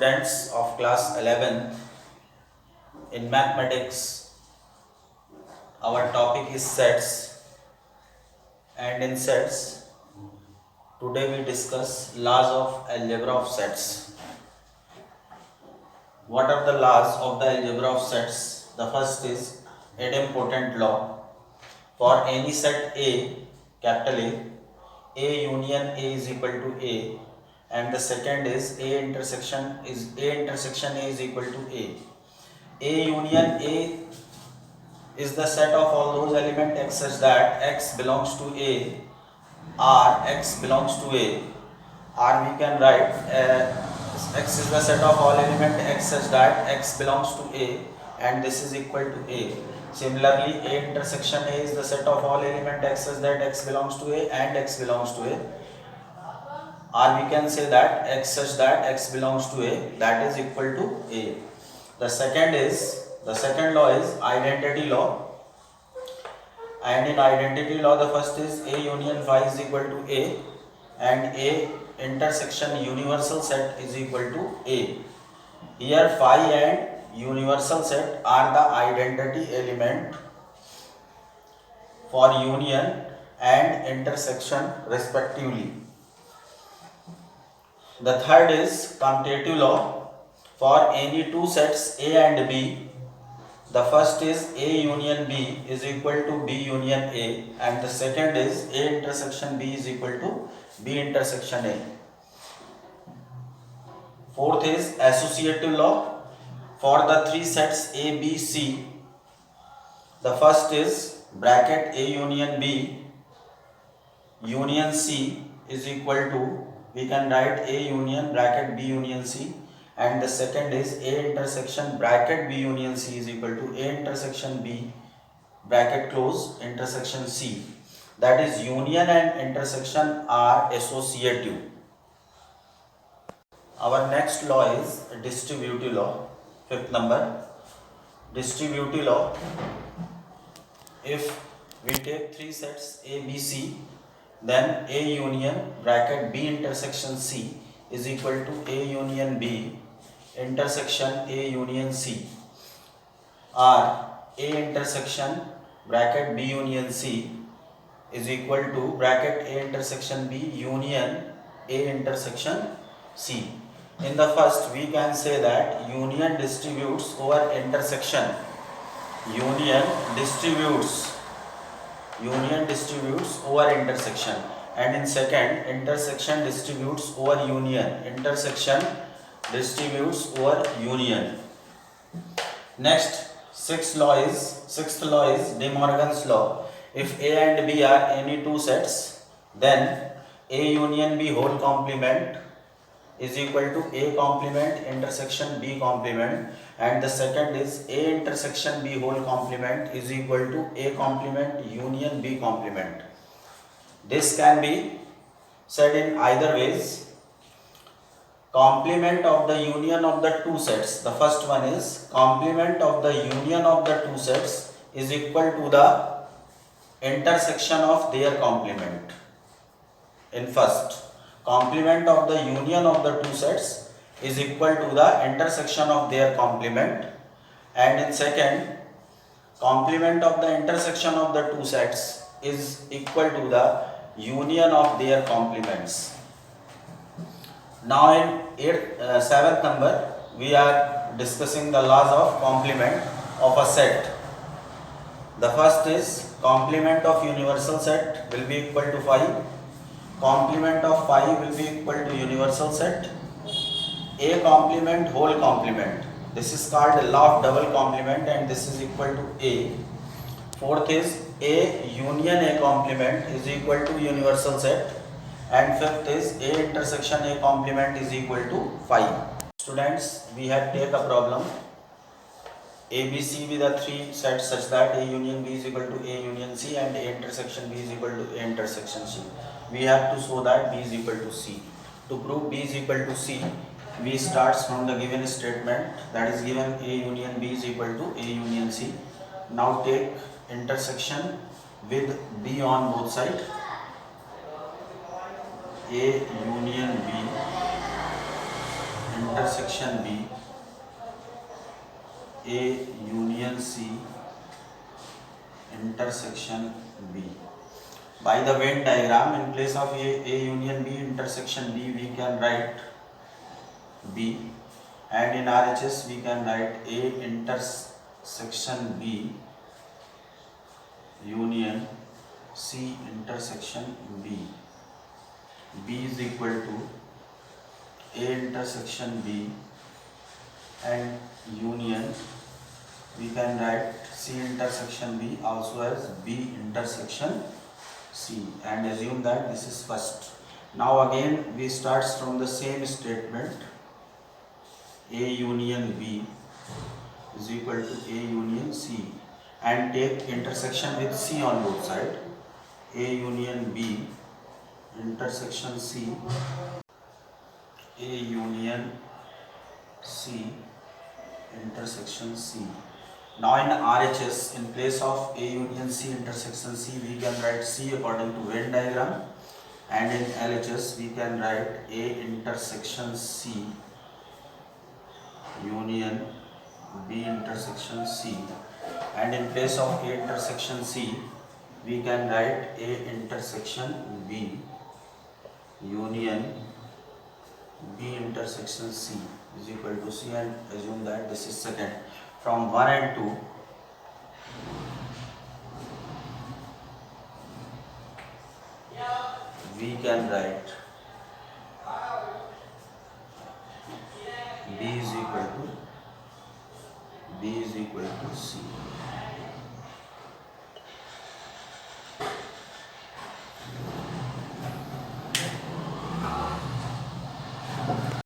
students of class 11 in mathematics. Our topic is sets, and in sets today we discuss laws of algebra of sets. What are the laws of the algebra of sets? The first is idempotent law. For any set A, capital A union A is equal to A, and the second is A intersection A is equal to A. A union A is the set of all those elements x such that x belongs to A or x belongs to A, or we can write x is the set of all elements x such that x belongs to A and this is equal to A. Similarly, A intersection A is the set of all elements x such that x belongs to A and x belongs to A, or we can say that x such that x belongs to A, that is equal to A. The second law is identity law, and in identity law the first is A union phi is equal to A and A intersection universal set is equal to A. Here phi and universal set are the identity element for union and intersection respectively. The third is commutative law. For any two sets A and B, the first is A union B is equal to B union A, and the second is A intersection B is equal to B intersection A. Fourth is associative law. For the three sets A, B, C, the first is bracket A union B union C is equal to, we can write A union bracket B union C, and the second is A intersection bracket B union C is equal to A intersection B bracket close intersection C. That is, union and intersection are associative. Our next law is distributive law. Fifth number, distributive law. If we take three sets A, B, C, then A union bracket B intersection C is equal to A union B intersection A union C, or A intersection bracket B union C is equal to bracket A intersection B union A intersection C. In the first, we can say that union distributes over intersection. Union distributes over intersection, and in second, intersection distributes over union. Intersection distributes over union. Next, sixth law is De Morgan's law. If A and B are any two sets, then A union B whole complement is equal to A complement intersection B complement, and the second is A intersection B whole complement is equal to A complement union B complement. This can be said in either ways. Complement of the union of the two sets. The first one is complement of the union of the two sets is equal to the intersection of their complement. In first, complement of the union of the two sets is equal to the intersection of their complement, and in second, complement of the intersection of the two sets is equal to the union of their complements. Now in seventh number, we are discussing the laws of complement of a set. The first is complement of universal set will be equal to phi. Complement of phi will be equal to universal set. A complement whole complement. This is called law of double complement, and this is equal to A. Fourth is A union A complement is equal to universal set, and fifth is A intersection A complement is equal to phi. Students, we have taken a problem ABC with the three sets such that A union B is equal to A union C and A intersection B is equal to A intersection C. We have to show that B is equal to C. To prove B is equal to C, we start from the given statement, that is given A union B is equal to A union C. Now take intersection with B on both sides. A union B intersection B, A union C intersection B. By the Venn diagram, in place of A union B intersection B, we can write B, and in RHS we can write A intersection B union C intersection B. B is equal to A intersection B and union, we can write C intersection B also as B intersection C, and assume that this is first. Now again we start from the same statement, A union B is equal to A union C, and take intersection with C on both sides. A union B intersection C, A union C intersection C. Now in RHS, in place of A union C intersection C, we can write C according to Venn diagram, and in LHS we can write A intersection C union B intersection C, and in place of A intersection C we can write A intersection B union B intersection C is equal to C, and assume that this is second. From 1 and 2 we can write B is equal to C.